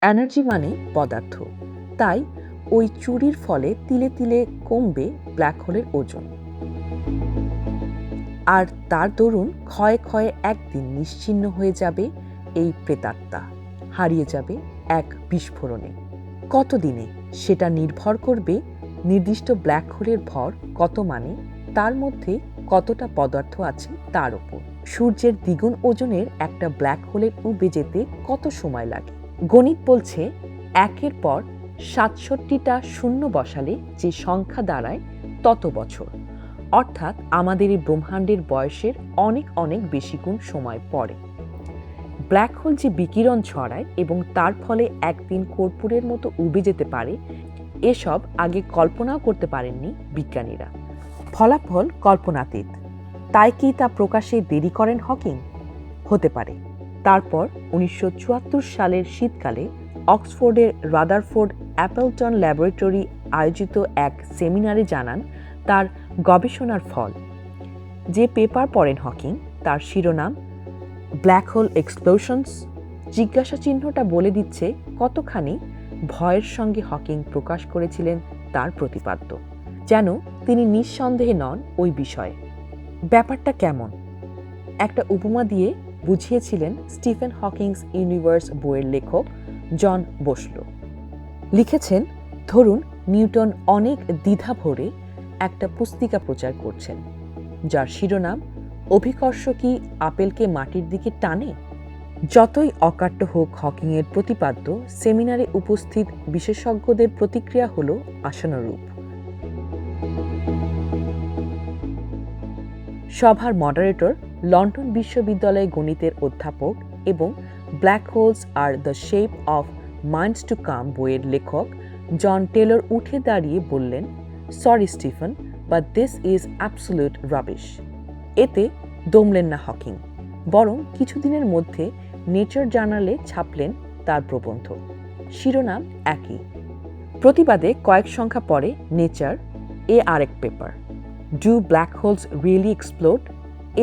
Energy মানে পদার্থ, তাই ওই চুরির ফলে তিলে তিলে কমবে ব্ল্যাক হোলের ওজন, আর তার দরুন ক্ষয়ে ক্ষয়ে একদিন নিশ্চিহ্ন হয়ে যাবে এই প্রেতাত্মা, হারিয়ে যাবে এক বিস্ফোরণে। কতদিনে সেটা নির্ভর করবে নির্দিষ্ট ব্ল্যাক হোলের ভর কত, মানে তার মধ্যে কতটা পদার্থ আছে তার উপর। সূর্যের দ্বিগুণ ওজনের একটা ব্ল্যাক হোলের উবে যেতে কত সময় লাগে? গণিত বলছে একের পর ৬৭টা শূন্য বসালে যে সংখ্যা দাঁড়ায় তত বছর, অর্থাৎ আমাদের এই ব্রহ্মাণ্ডের বয়সের অনেক অনেক বেশি গুণ সময় পরে। ব্ল্যাক হোল যে বিকিরণ ছড়ায় এবং তার ফলে একদিন কর্পূরের মতো উবে যেতে পারে, এসব আগে কল্পনাও করতে পারেননি বিজ্ঞানীরা। ফলাফল কল্পনাতীত, তাই কি তা প্রকাশে দেরি করেন হকিং? হতে পারে। তারপর ১৯৭৪ সালের শীতকালে অক্সফোর্ডের রাদারফোর্ড অ্যাপলটন ল্যাবরেটরি আয়োজিত এক সেমিনারে জানান তার গবেষণার ফল। যে পেপার পড়েন হকিং তার শিরোনাম ব্ল্যাক হোল এক্সপ্লোশনস। জিজ্ঞাসা চিহ্নটা বলে দিচ্ছে কতখানি ভয়ের সঙ্গে হকিং প্রকাশ করেছিলেন তার প্রতিপাদ্য, যেন তিনি নিঃসন্দেহে নন ওই বিষয়ে। ব্যাপারটা কেমন? একটা উপমা দিয়ে বুঝিয়েছিলেন স্টিফেন হকিংস ইউনিভার্স বইয়ের লেখক জন বসলো। লিখেছেন, ধরুন নিউটন অনেক দ্বিধা ভরে একটা পুস্তিকা প্রচার করছেন যার শিরোনাম অভিকর্ষ কি আপেলকে মাটির দিকে টানে? যতই অকাট্য হোক হকিংয়ের প্রতিপাদ্য, সেমিনারে উপস্থিত বিশেষজ্ঞদের প্রতিক্রিয়া হলো আশানুরূপ। সভার মডারেটর, লন্ডন বিশ্ববিদ্যালয়ে গণিতের অধ্যাপক এবং ব্ল্যাক হোলস আর the shape of minds to come বইয়ের লেখক জন টেলর উঠে দাঁড়িয়ে বললেন, sorry Stephen, but this is absolute rubbish. এতে দমলেন না হকিং, বরং কিছুদিনের মধ্যে নেচার জার্নালে ছাপলেন তার প্রবন্ধ। শিরোনাম একই। প্রতিবাদে কয়েক সংখ্যা পরে নেচার আরেক paper, do black holes really explode?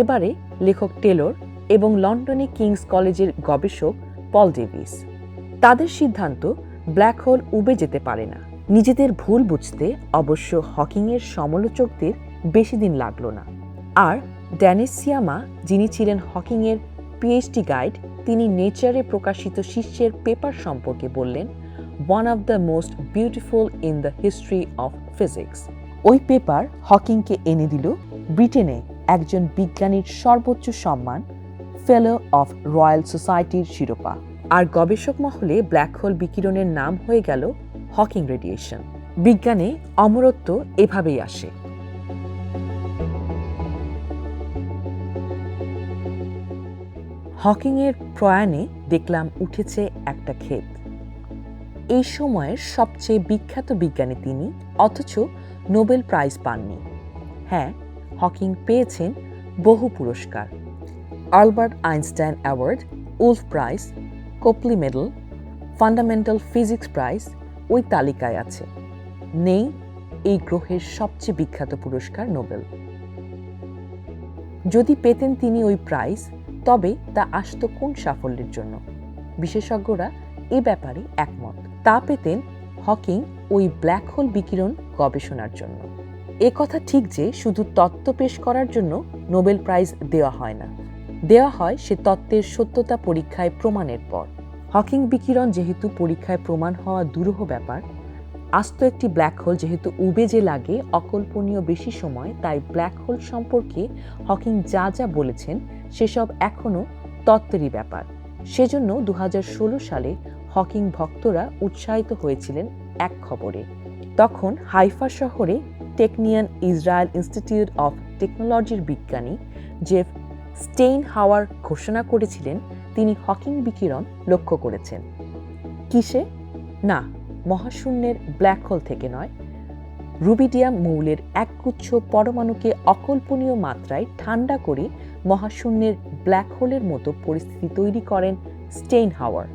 এবারে লেখক টেলর এবং লন্ডনে কিংস কলেজের গবেষক পল ডেভিস। তাদের সিদ্ধান্ত ব্ল্যাক হোল উবে যেতে পারে না। নিজেদের ভুল বুঝতে অবশ্য হকিংয়ের সমালোচকদের বেশি দিন লাগল না। আর ড্যানিস সিয়ামা, যিনি ছিলেন হকিংয়ের পিএইচডি গাইড, তিনি নেচারে প্রকাশিত শিষ্যের পেপার সম্পর্কে বললেন, one of the most beautiful in the history of physics. ওই পেপার হকিংকে এনে দিল ব্রিটেনে একজন বিজ্ঞানীর সর্বোচ্চ সম্মান, ফেলো অফ রয়্যাল সোসাইটির শিরোপা। আর গবেষক মহলে ব্ল্যাক হোল বিকিরণের নাম হয়ে গেল হকিং রেডিয়েশন। বিজ্ঞানে অমরত্ব এভাবেই আসে। হকিংয়ের প্রয়াণে দেখলাম উঠেছে একটা ক্ষেত। এই সময়ের সবচেয়ে বিখ্যাত বিজ্ঞানী তিনি, অথচ নোবেল প্রাইজ পাননি। হ্যাঁ, হকিং পেয়েছেন বহু পুরস্কার, Albert Einstein award, Wolf prize, Copley medal, fundamental physics prize ওই তালিকায় আছে। নেই এই গ্রহের সবচেয়ে বিখ্যাত পুরস্কার নোবেল। যদি পেতেন তিনি ওই প্রাইজ, তবে তা আসত কোন সাফল্যের জন্য? বিশেষজ্ঞরা এ ব্যাপারে একমত। তা পেতেন হকিং ওই ব্ল্যাক হোল বিকিরণ গবেষণার জন্য। এ কথা ঠিক যে শুধু তত্ত্ব পেশ করার জন্য নোবেল প্রাইজ দেওয়া হয় না, দেওয়া হয় সে তত্ত্বের সত্যতা পরীক্ষায় প্রমাণের পর। হকিং বিকিরণ যেহেতু পরীক্ষায় প্রমাণ হওয়া দুরূহ ব্যাপার, আস্ত একটি ব্ল্যাক হোল যেহেতু উবে যে লাগে অকল্পনীয় বেশি সময়, তাই ব্ল্যাক হোল সম্পর্কে হকিং যা যা বলেছেন সেসব এখনও তত্ত্বেরই ব্যাপার। সেজন্য 2016 সালে হকিং ভক্তরা উৎসাহিত হয়েছিলেন এক খবরে। তখন হাইফা শহরে টেকনিয়ান ইসরায়েল ইনস্টিটিউট অফ টেকনোলজির বিজ্ঞানী জেফ স্টেইনহাওয়ার ঘোষণা করেছিলেন তিনি হকিং বিকিরণ লক্ষ্য করেছেন। কিসে? না, মহাশূন্যের ব্ল্যাক হোল থেকে নয়, রুবিডিয়াম মৌলের একগুচ্ছ পরমাণুকে অকল্পনীয় মাত্রায় ঠান্ডা করে মহাশূন্যের ব্ল্যাক হোলের মতো পরিস্থিতি তৈরি করেন স্টেইনহাওয়ার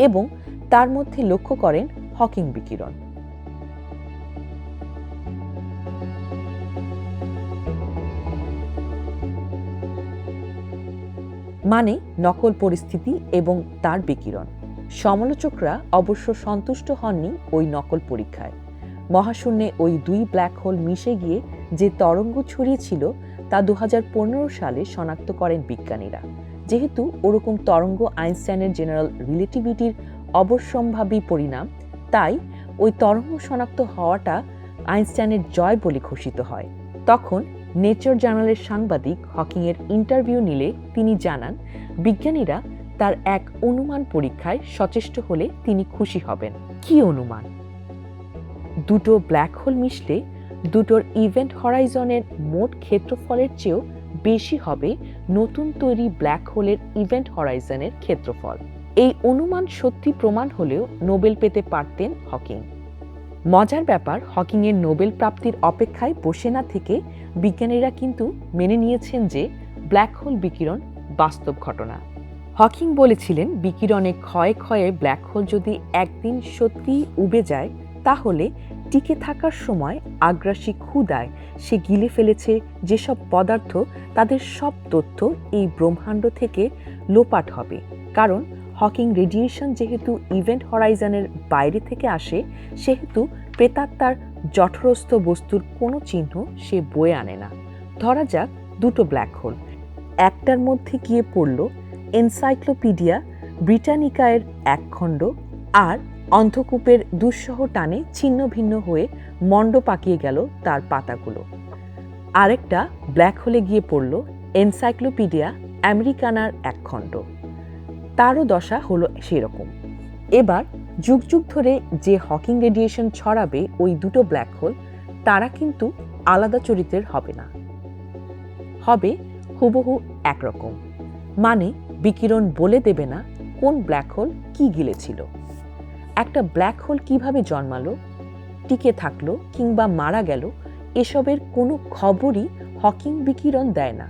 এবং তার মধ্যে লক্ষ্য করেন হকিং বিকিরণ। মানে নকল পরিস্থিতি এবং তার বিকিরণ। সমালোচকরা অবশ্য সন্তুষ্ট হননি ওই নকল পরীক্ষায়। মহাশূন্যে ওই দুই ব্ল্যাক হোল মিশে গিয়ে যে তরঙ্গ ছড়িয়েছিল তা 2015 সালে শনাক্ত করেন বিজ্ঞানীরা। যেহেতু ওরকম তরঙ্গ আইনস্টাইনের জেনারেল রিলেটিভিটির অবশ্যম্ভাবী পরিণাম, তাই ওই তরঙ্গ শনাক্ত হওয়াটা আইনস্টাইনের জয় বলে ঘোষিত হয়। তখন নেচার জার্নালের সাংবাদিক হকিংয়ের ইন্টারভিউ নিলে তিনি জানান বিজ্ঞানীরা তার এক অনুমান পরীক্ষায় সচেষ্ট হলে তিনি খুশি হবেন। কি অনুমান? দুটো ব্ল্যাক হোল মিশলে দুটোর ইভেন্ট হরাইজনের মোট ক্ষেত্রফলের চেয়েও বেশি হবে নতুন তৈরি ব্ল্যাক হোলের ইভেন্ট হরাইজনের ক্ষেত্রফল। এই অনুমান সত্যি প্রমাণ হলেও নোবেল পেতে পারতেন হকিং। মজার ব্যাপার, হকিংয়ের নোবেল প্রাপ্তির অপেক্ষায় বসে না থেকে বিজ্ঞানীরা কিন্তু মেনে নিয়েছেন যে ব্ল্যাক হোল বিকিরণ বাস্তব ঘটনা। হকিং বলেছিলেন বিকিরণে ক্ষয়ে ক্ষয়ে ব্ল্যাক হোল যদি একদিন সত্যিই উবে যায় তাহলে টিকে থাকার সময় আগ্রাসী ক্ষুধায় সে গিলে ফেলেছে যেসব পদার্থ, তাদের সব তথ্য এই ব্রহ্মাণ্ড থেকে লোপাট হবে। কারণ হকিং রেডিয়েশন যেহেতু ইভেন্ট হরাইজনের বাইরে থেকে আসে, সেহেতু প্রেতাত্মার জঠরস্থ বস্তুর কোনো চিহ্ন সে বয়ে আনে না। ধরা যাক দুটো ব্ল্যাক হোল, একটার মধ্যে গিয়ে পড়ল এনসাইক্লোপিডিয়া ব্রিটানিকায়ের এক খণ্ড, আর অন্ধকূপের দুঃসহ টানে ছিন্ন ভিন্ন হয়ে মণ্ড পাকিয়ে গেল তার পাতাগুলো। আরেকটা ব্ল্যাক হোলে গিয়ে পড়ল এনসাইক্লোপিডিয়া আমেরিকানার এক খণ্ড, তারও দশা হলো সেরকম। এবার যুগ যুগ ধরে যে হকিং রেডিয়েশন ছড়াবে ওই দুটো ব্ল্যাক হোল, তারা কিন্তু আলাদা চরিত্রের হবে না, হবে হুবহু একরকম। মানে বিকিরণ বলে দেবে না কোন ব্ল্যাক হোল কি গিলেছিল। একটা ব্ল্যাক হোল কিভাবে জন্মালো, টিকে থাকলো কিংবা মারা গেল, এসবের কোনো খবরই হকিং বিকিরণ দেয় না।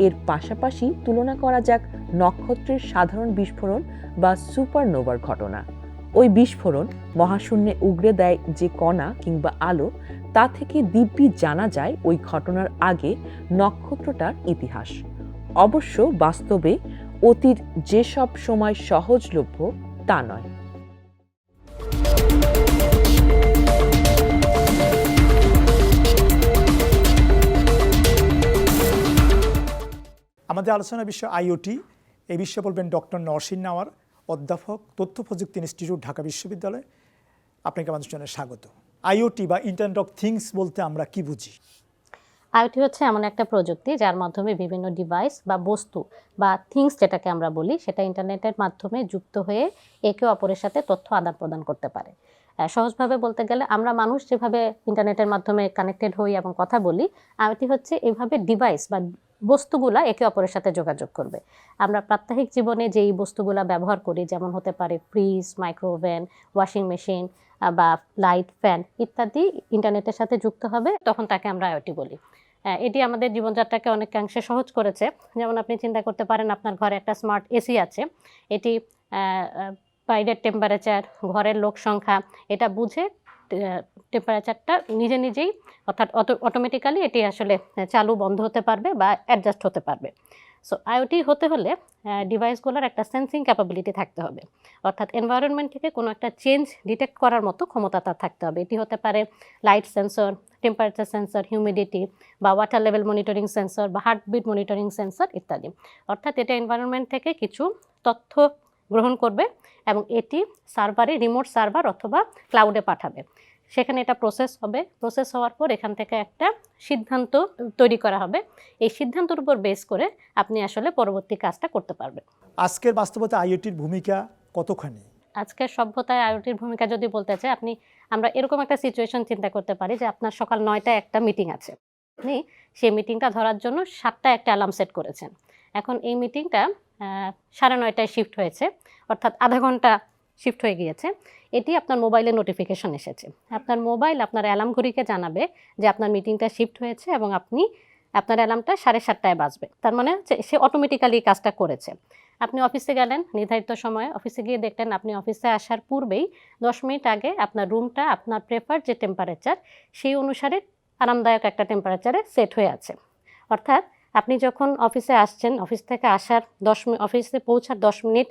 এর পাশাপাশি তুলনা করা যাক নক্ষত্রের সাধারণ বিস্ফোরণ বা সুপারনোভার ঘটনা। ওই বিস্ফোরণ মহাশূন্যে উগড়ে দেয় যে কণা কিংবা আলো, তা থেকে দিব্যি জানা যায় ওই ঘটনার আগে নক্ষত্রটার ইতিহাস। অবশ্য বাস্তবে অতীত যেসব সময় সহজলভ্য তা নয়। আমাদের আলোচনা বিষয় আইওটি। এই বিষয়ে বলবেন ডক্টর নরসিন নাওয়ার, অধ্যাপক, তথ্য প্রযুক্তি ইনস্টিটিউট, ঢাকা বিশ্ববিদ্যালয়। আপনাকে আমাদের জন্য স্বাগত। আইওটি বা ইন্টারনেট অফ থিংস বলতে আমরা কি বুঝি? আইওটি হচ্ছে এমন একটা প্রযুক্তি যার মাধ্যমে বিভিন্ন ডিভাইস বা বস্তু বা থিংস যেটাকে আমরা বলি, সেটা ইন্টারনেটের মাধ্যমে যুক্ত হয়ে একে অপরের সাথে তথ্য আদান প্রদান করতে পারে। সহজভাবে বলতে গেলে আমরা মানুষ যেভাবে ইন্টারনেটের মাধ্যমে কানেক্টেড হই এবং কথা বলি, আইওটি হচ্ছে এইভাবে ডিভাইস বা বস্তুগুলা একে অপরের সাথে যোগাযোগ করবে। আমরা প্রাত্যহিক জীবনে যেই বস্তুগুলা ব্যবহার করি, যেমন হতে পারে ফ্রিজ, মাইক্রোওভেন, ওয়াশিং মেশিন বা লাইট, ফ্যান ইত্যাদি ইন্টারনেটের সাথে যুক্ত হবে, তখন তাকে আমরা আইওটি বলি। এটি আমাদের জীবনযাত্রাকে অনেকাংশে সহজ করেছে। যেমন আপনি চিন্তা করতে পারেন আপনার ঘরে একটা স্মার্ট এসি আছে, এটি বাইরের টেম্পারেচার, ঘরের লোক সংখ্যা এটা বুঝে টেম্পারেচারটা নিজে নিজেই অর্থাৎ অটোমেটিক্যালি এটি আসলে চালু বন্ধ হতে পারবে বা অ্যাডজাস্ট হতে পারবে। সো আইওটি হতে হলে ডিভাইসগুলোর একটা সেন্সিং ক্যাপাবিলিটি থাকতে হবে, অর্থাৎ এনভায়রনমেন্ট থেকে কোনো একটা চেঞ্জ ডিটেক্ট করার মতো ক্ষমতা তার থাকতে হবে। এটি হতে পারে light sensor, temperature sensor, humidity বা ওয়াটার লেভেল মনিটরিং সেন্সর বা হার্টবিট মনিটরিং সেন্সর ইত্যাদি। অর্থাৎ এটা এনভায়রনমেন্ট থেকে কিছু তথ্য গ্রহণ করবে এবং এটি সার্ভারে, রিমোট সার্ভার অথবা ক্লাউডে পাঠাবে। সেখানে এটা প্রসেস হবে। প্রসেস হওয়ার পর এখান থেকে একটা সিদ্ধান্ত তৈরি করা হবে। এই সিদ্ধান্তের উপর বেস করে আপনি আসলে পরবর্তী কাজটা করতে পারবেন। আজকের বাস্তবতা আইওটির ভূমিকা কতখানি? আজকের সভ্যতায় আইওটির ভূমিকা যদি বলতে চাই, আমরা এরকম একটা সিচুয়েশন চিন্তা করতে পারি যে আপনার সকাল 9টায় একটা মিটিং আছে। আপনি সেই মিটিংটা ধরার জন্য 7টায় একটা অ্যালার্ম সেট করেছেন। এখন এই মিটিংটা 9:30টায় শিফট হয়েছে, অর্থাৎ আধা ঘন্টা শিফট হয়ে গিয়েছে। এটি আপনার মোবাইলে নোটিফিকেশন এসেছে। আপনার মোবাইল আপনার অ্যালার্ম ঘড়িকে জানাবে যে আপনার মিটিংটা শিফট হয়েছে এবং আপনার অ্যালার্মটা 7:30টায় বাজবে। তার মানে হচ্ছে সে অটোমেটিক্যালি কাজটা করেছে। আপনি অফিসে গেলেন নির্ধারিত সময়ে, অফিসে গিয়ে দেখলেন আপনি অফিসে আসার পূর্বেই 10 মিনিট আগে আপনার রুমটা আপনার প্রেফার যে টেম্পারেচার সেই অনুসারে আরামদায়ক একটা টেম্পারেচারে সেট হয়ে আছে। অর্থাৎ আপনি যখন অফিসে আসছেন, অফিস থেকে আসার অফিসে পৌঁছার 10 মিনিট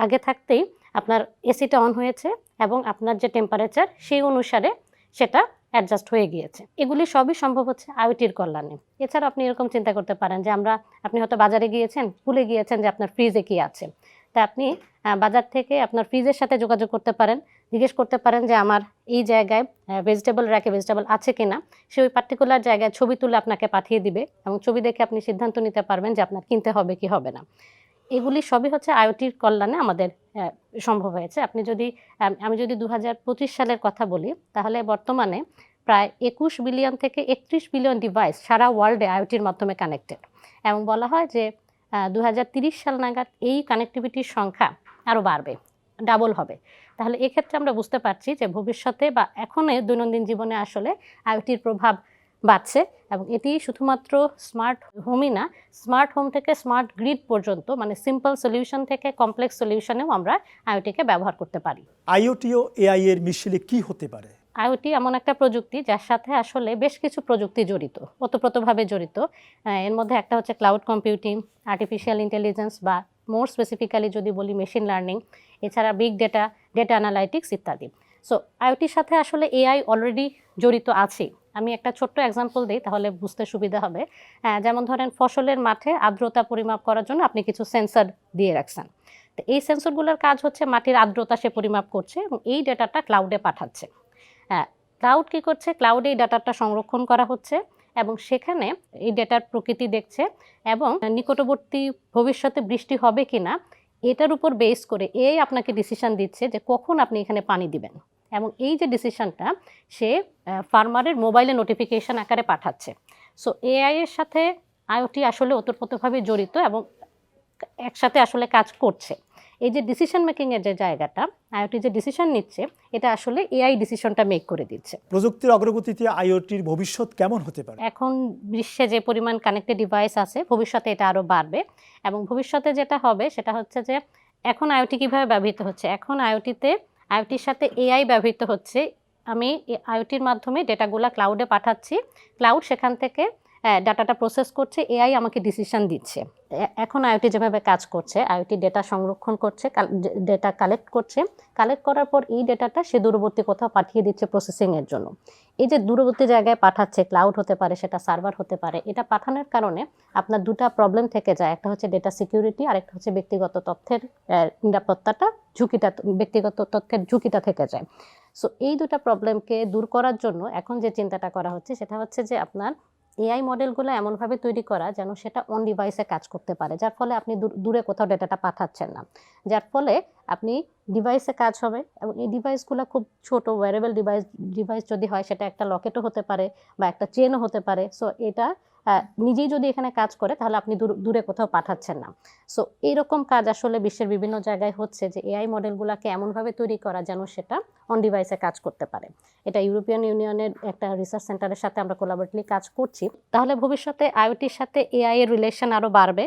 আগে থাকতেই আপনার এসিটা অন হয়েছে এবং আপনার যে টেম্পারেচার সেই অনুসারে সেটা অ্যাডজাস্ট হয়ে গিয়েছে। এগুলি সবই সম্ভব হচ্ছে আইওটির কল্যাণে। এছাড়া আপনি এরকম চিন্তা করতে পারেন যে আপনি হয়তো বাজারে গিয়েছেন, ভুলে গিয়েছেন যে আপনার ফ্রিজে কী আছে। তা আপনি বাজার থেকে আপনার ফ্রিজের সাথে যোগাযোগ করতে পারেন, জিজ্ঞেস করতে পারেন যে আমার এই জায়গায় ভেজিটেবল র্যাকে ভেজিটেবল আছে কিনা। সে ওই পার্টিকুলার জায়গায় ছবি তুলে আপনাকে পাঠিয়ে দিবে এবং ছবি দেখে আপনি সিদ্ধান্ত নিতে পারবেন যে আপনার কিনতে হবে কি হবে না। এগুলি সবই হচ্ছে আইওটির কল্যাণে আমাদের সম্ভব হয়েছে। আমি যদি 2025 সালের কথা বলি, তাহলে বর্তমানে প্রায় 21 বিলিয়ন থেকে 31 বিলিয়ন ডিভাইস সারা ওয়ার্ল্ডে আইওটির মাধ্যমে কানেক্টেড এবং বলা হয় যে 2030 সাল নাগাদ এই কানেক্টিভিটির সংখ্যা আরও বাড়বে, ডাবল হবে। তাহলে এক্ষেত্রে আমরা বুঝতে পারছি যে ভবিষ্যতে বা এখনই দৈনন্দিন জীবনে আসলে আইওটির প্রভাব বাড়ছে এবং এটি শুধুমাত্র স্মার্ট হোমই না, স্মার্ট হোম থেকে স্মার্ট গ্রিড পর্যন্ত, মানে সিম্পল সলিউশন থেকে কমপ্লেক্স সলিউশনেও আমরা আইওটিকে ব্যবহার করতে পারি। আইওটি ও এআই এর মিশেলে কি হতে পারে? আইওটি এমন একটা প্রযুক্তি যার সাথে আসলে বেশ কিছু প্রযুক্তি জড়িত, ওতপ্রোতভাবে জড়িত। এর মধ্যে একটা হচ্ছে ক্লাউড কম্পিউটিং, আর্টিফিশিয়াল ইন্টেলিজেন্স বা মোর স্পেসিফিক্যালি যদি বলি মেশিন লার্নিং, এছাড়া বিগ ডেটা, ডেটা অ্যানালাইটিক্স ইত্যাদি। সো আইওটির সাথে আসলে এআই অলরেডি জড়িত আছে। আমি একটা ছোট্ট এক্সাম্পল দিই, তাহলে বুঝতে সুবিধা হবে। যেমন ধরেন ফসলের মাঠে আর্দ্রতা পরিমাপ করার জন্য আপনি কিছু সেন্সর দিয়ে রাখছেন। তো এই সেন্সরগুলোর কাজ হচ্ছে মাটির আর্দ্রতা সে পরিমাপ করছে এবং এই ডেটাটা ক্লাউডে পাঠাচ্ছে। ক্লাউড কী করছে? ক্লাউডে এই ডাটাটা সংরক্ষণ করা হচ্ছে এবং সেখানে এই ডেটার প্রকৃতি দেখছে এবং নিকটবর্তী ভবিষ্যতে বৃষ্টি হবে কি না এটার উপর বেস করে এই আপনাকে ডিসিশন দিচ্ছে যে কখন আপনি এখানে পানি দিবেন। এবং এই যে ডিসিশনটা সে ফার্মারের মোবাইলে নোটিফিকেশন আকারে পাঠাচ্ছে। সো এআই এর সাথে আইওটি আসলে ওতপ্রোতভাবে জড়িত এবং একসাথে আসলে কাজ করছে। এই যে ডিসিশন মেকিংয়ের যে জায়গাটা, আইওটি যে ডিসিশন নিচ্ছে, এটা আসলে এআই ডিসিশনটা মেক করে দিচ্ছে। প্রযুক্তির অগ্রগতিতে আইওটির ভবিষ্যৎ কেমন হতে পারে? এখন বিশ্বে যে পরিমাণ কানেক্টেড ডিভাইস আছে, ভবিষ্যতে এটা আরও বাড়বে এবং ভবিষ্যতে যেটা হবে সেটা হচ্ছে যে এখন আইওটি কীভাবে ব্যবহৃত হচ্ছে, এখন আইওটির সাথে এআই ব্যবহৃত হচ্ছে। আমি আইওটির মাধ্যমে ডেটাগুলো ক্লাউডে পাঠাচ্ছি, ক্লাউড সেখান থেকে ডাটাটা প্রসেস করছে, এআই আমাকে ডিসিশন দিচ্ছে। এখন আইওটি যেভাবে কাজ করছে, আইওটি ডেটা সংরক্ষণ করছে, ডেটা কালেক্ট করছে, কালেক্ট করার পর এই ডেটাটা সে দূরবর্তী কোথাও পাঠিয়ে দিচ্ছে প্রসেসিংয়ের জন্য। এই যে দূরবর্তী জায়গায় পাঠাচ্ছে, ক্লাউড হতে পারে, সেটা সার্ভার হতে পারে, এটা পাঠানোর কারণে আপনার দুটা প্রবলেম থেকে যায়। একটা হচ্ছে ডেটা সিকিউরিটি, আরেকটা হচ্ছে ব্যক্তিগত তথ্যের নিরাপত্তাটা, ব্যক্তিগত তথ্যের ঝুঁকিটা থেকে যায়। সো এই দুটা প্রবলেমকে দূর করার জন্য এখন যে চিন্তাটা করা হচ্ছে সেটা হচ্ছে যে আপনার এআই মডেলগুলো এমনভাবে তৈরি করা যেন সেটা অন ডিভাইসে কাজ করতে পারে, যার ফলে আপনি দূরে কোথাও ডেটাটা পাঠাচ্ছেন না, যার ফলে আপনি ডিভাইসে কাজ হবে এবং এই ডিভাইসগুলো খুব ছোট ওয়্যারেবল ডিভাইস যদি হয় সেটা একটা লকেটও হতে পারে বা একটা চেনও হতে পারে। সো এটা নিজেই যদি এখানে কাজ করে তাহলে আপনি দূরে কোথাও পাঠাচ্ছেন না। সো এইরকম কাজ আসলে বিশ্বের বিভিন্ন জায়গায় হচ্ছে যে এআই মডেলগুলোকে এমনভাবে তৈরি করা যেন সেটা অন ডিভাইসে কাজ করতে পারে। এটা ইউরোপিয়ান ইউনিয়নের একটা রিসার্চ সেন্টারের সাথে আমরা কোলাবোরেটলি কাজ করছি। তাহলে ভবিষ্যতে আইওটির সাথে এআই এর রিলেশন আরও বাড়বে,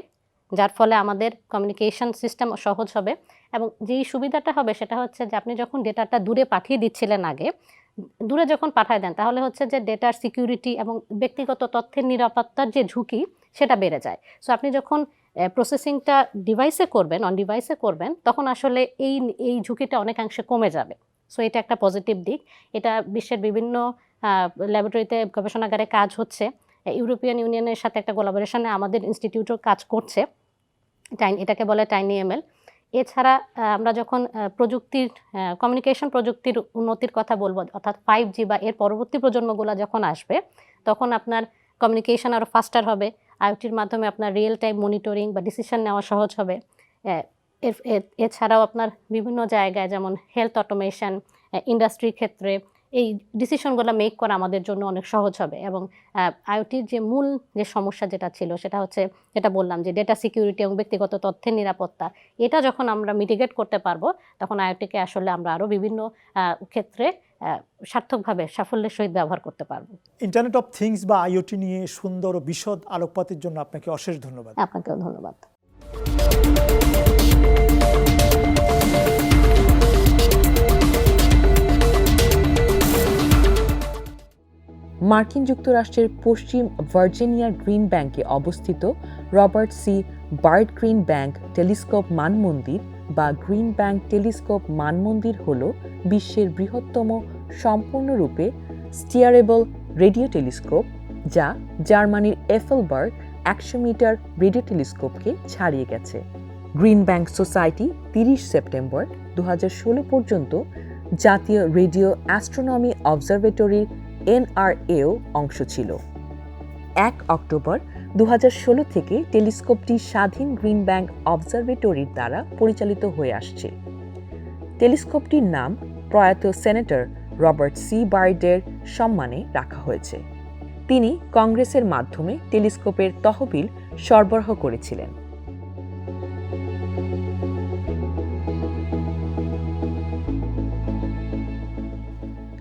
যার ফলে আমাদের কমিউনিকেশন সিস্টেম সহজ হবে এবং যেই সুবিধাটা হবে সেটা হচ্ছে যে আপনি যখন ডেটাটা দূরে পাঠিয়ে দিচ্ছিলেন আগে, দূরে যখন পাঠায় দেন তাহলে হচ্ছে যে ডেটার সিকিউরিটি এবং ব্যক্তিগত তথ্যের নিরাপত্তার যে ঝুঁকি সেটা বেড়ে যায়। সো আপনি যখন প্রসেসিংটা ডিভাইসে করবেন, অন ডিভাইসে করবেন, তখন আসলে এই ঝুঁকিটা অনেকাংশে কমে যাবে। সো এটা একটা পজিটিভ দিক। এটা বিশ্বের বিভিন্ন ল্যাবরেটরিতে গবেষণাগারে কাজ হচ্ছে। ইউরোপিয়ান ইউনিয়নের সাথে একটা কোলাবোরেশনে আমাদের ইনস্টিটিউটও কাজ করছে। এটাকে বলে টাইনি এমএল। এছাড়া আমরা যখন প্রযুক্তির কমিউনিকেশন প্রযুক্তির উন্নতির কথা বলবো, অর্থাৎ 5G বা এর পরবর্তী প্রজন্মগুলো যখন আসবে, তখন আপনার কমিউনিকেশন আরও ফাস্টার হবে। আইওটির মাধ্যমে আপনার রিয়েল টাইম মনিটরিং বা ডিসিশন নেওয়া সহজ হবে। এছাড়াও আপনার বিভিন্ন জায়গায় যেমন হেলথ অটোমেশন, ইন্ডাস্ট্রির ক্ষেত্রে এই ডিসিশনগুলো মেক করা আমাদের জন্য অনেক সহজ হবে। এবং আইওটির যে মূল যে সমস্যা যেটা ছিল সেটা হচ্ছে, যেটা বললাম যে ডেটা সিকিউরিটি এবং ব্যক্তিগত তথ্যের নিরাপত্তা, এটা যখন আমরা মিটিগেট করতে পারবো, তখন আইওটিকে আসলে আমরা আরও বিভিন্ন ক্ষেত্রে সার্থকভাবে সাফল্যের সহিত ব্যবহার করতে পারবো। ইন্টারনেট অফ থিংস বা আইওটি নিয়ে সুন্দর ও বিশদ আলোকপাতের জন্য আপনাকে অশেষ ধন্যবাদ। আপনাকেও ধন্যবাদ। মার্কিন যুক্তরাষ্ট্রের পশ্চিম ভার্জিনিয়ার গ্রিন ব্যাংকে অবস্থিত Robert C Byrd Green Bank telescope মানমন্দির বা গ্রিন ব্যাংক টেলিস্কোপ মানমন্দির হল বিশ্বের বৃহত্তম সম্পূর্ণরূপে স্টিয়ারেবল রেডিও টেলিস্কোপ, যা জার্মানির এফেলবার্গ 100 মিটার রেডিও টেলিস্কোপকে ছাড়িয়ে গেছে। গ্রিন ব্যাংক সোসাইটি 30 সেপ্টেম্বর 2016 পর্যন্ত জাতীয় রেডিও অ্যাস্ট্রোনমি অবজারভেটরির NRAও অংশ ছিল। 1 অক্টোবর 2016 থেকে টেলিস্কোপটি স্বাধীন গ্রিন ব্যাংক অবজারভেটরির দ্বারা পরিচালিত হয়ে আসছে। টেলিস্কোপটির নাম প্রয়াত সেনেটর রবার্ট সি বার্ডের সম্মানে রাখা হয়েছে। তিনি কংগ্রেসের মাধ্যমে টেলিস্কোপের তহবিল সরবরাহ করেছিলেন।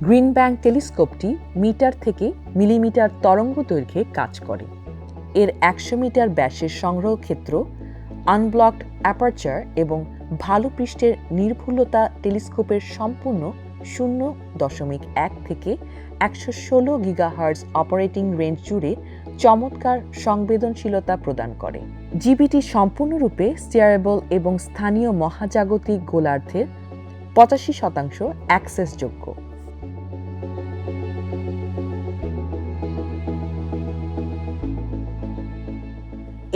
গ্রিন ব্যাংক টেলিস্কোপটি মিটার থেকে মিলিমিটার তরঙ্গ দৈর্ঘ্যে কাজ করে। এর 100 মিটার ব্যাসের সংগ্রহ ক্ষেত্র, আনব্লকড অ্যাপারচার এবং ভালো পৃষ্ঠের নির্ভুলতা টেলিস্কোপের সম্পূর্ণ 0.1 থেকে 116 গিগাহার্টজ অপারেটিং রেঞ্জ জুড়ে চমৎকার সংবেদনশীলতা প্রদান করে। জিবিটি সম্পূর্ণরূপে স্টিয়ারেবল এবং স্থানীয় মহাজাগতিক গোলার্ধের 85% অ্যাক্সেসযোগ্য।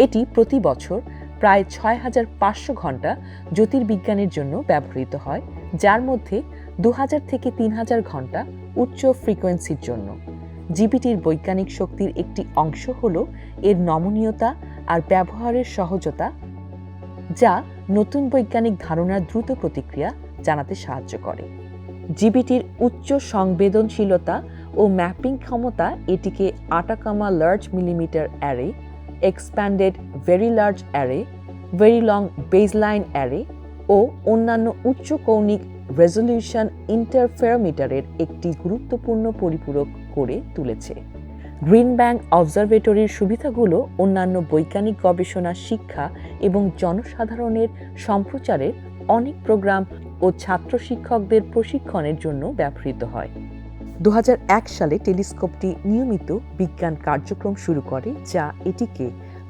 এটি প্রতি বছর প্রায় 6500 ঘন্টা জ্যোতির্বিজ্ঞানের জন্য ব্যবহৃত হয়, যার মধ্যে 2000 থেকে 3000 ঘন্টা উচ্চ ফ্রিকোয়েন্সির জন্য। জিবিটির বৈজ্ঞানিক শক্তির একটি অংশ হল এর নমনীয়তা আর ব্যবহারের সহজতা, যা নতুন বৈজ্ঞানিক ধারণার দ্রুত প্রতিক্রিয়া জানাতে সাহায্য করে। জিবিটির উচ্চ সংবেদনশীলতা ও ম্যাপিং ক্ষমতা এটিকে Atacama large millimetre array, expanded very large array, very long baseline array ও অন্যান্য উচ্চ কৌণিক রেজলিউশন ইন্টারফেরোমিটারের একটি গুরুত্বপূর্ণ পরিপূরক করে তুলেছে। গ্রিন ব্যাংক অবজারভেটরির সুবিধাগুলো অন্যান্য বৈজ্ঞানিক গবেষণা, শিক্ষা এবং জনসাধারণের সম্প্রচারের অনেক প্রোগ্রাম ও ছাত্র শিক্ষকদের প্রশিক্ষণের জন্য ব্যবহৃত হয়। 2001 সালে টেলিস্কোপটি নিয়মিত বিজ্ঞান কার্যক্রম শুরু করে, যা এটিকে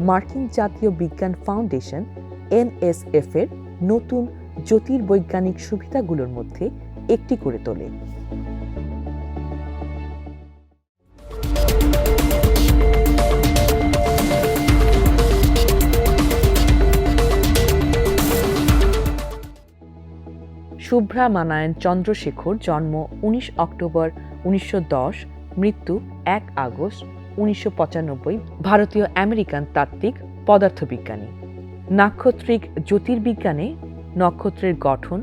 মার্কিন জাতীয় বিজ্ঞান ফাউন্ডেশন NSF এর নতুন জ্যোতির্বৈজ্ঞানিক সুবিধাগুলোর মধ্যে একটি করে তোলে। শুভ্রা মানায়ন চন্দ্রশেখর জন্ম 19 অক্টোবর 1910, মৃত্যু 1 আগস্ট 1995, ভারতীয় আমেরিকান তাত্ত্বিক পদার্থবিজ্ঞানী। নাক্ষত্রিক জ্যোতির্বিজ্ঞানে নক্ষত্রের গঠন,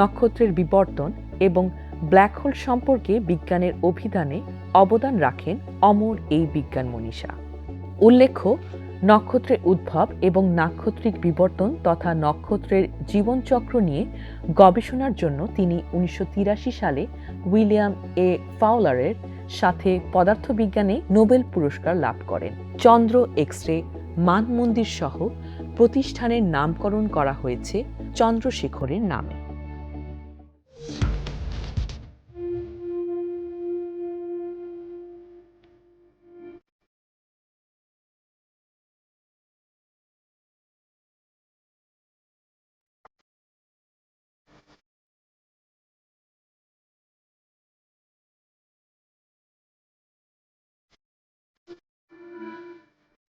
নক্ষত্রের বিবর্তন এবং ব্ল্যাক হোল সম্পর্কে বিজ্ঞানের অভিধানে অবদান রাখেন অমর এই বিজ্ঞান মনীষা। উল্লেখ্য, নক্ষত্রের উদ্ভব এবং নাক্ষত্রিক বিবর্তন তথা নক্ষত্রের জীবনচক্র নিয়ে গবেষণার জন্য তিনি 1983 সালে উইলিয়াম এ ফাউলারের সাথে পদার্থবিজ্ঞানে নোবেল পুরস্কার লাভ করেন। চন্দ্র এক্স-রে মানমন্দির সহ প্রতিষ্ঠানের নামকরণ করা হয়েছে চন্দ্রশেখরের নামে।